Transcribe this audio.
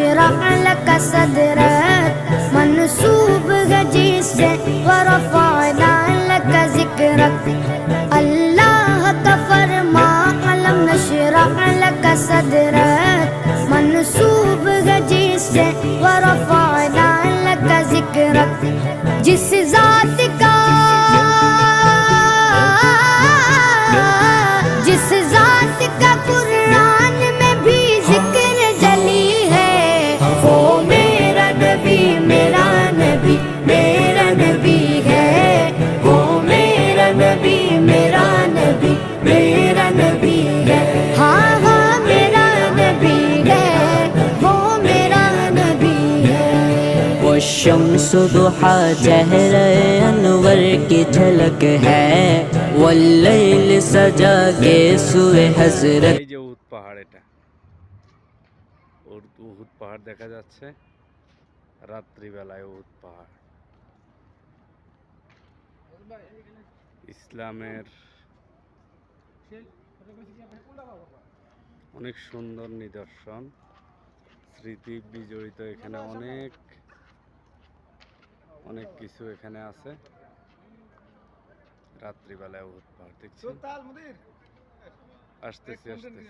نشرح لك صدرك منسوب جسے ورفعنا لك ذکرک اللہ کا فرما علم نشرح لك صدرك منسوب جسے ورفعنا لك ذکرک جس ذات کا قرآن میں بھی ذکر جلی ہے وہ میرا نبی میرا نبی میرا نبی ہے وہ میرا نبی میرا نبی میرا نبی ہے ہاں ہاں میرا نبی ہے وہ میرا نبی ہے والشمس ضحا چہرہ انور کی جھلک ہے واللیل سجا کے سوئے حضرت এই যে উহুদ পাহাড়, এটা উহুদ পাহাড় দেখা যাচ্ছে রাত্রিবেলায়। উহুদ পাহাড় ইসলামের অনেক সুন্দর নিদর্শন, স্মৃতি বিজড়িত এখানে অনেক অনেক কিছু এখানে আছে। রাত্রিবেলায় উহুদ পাহাড় দেখছি। আসতেছি আসতেছি।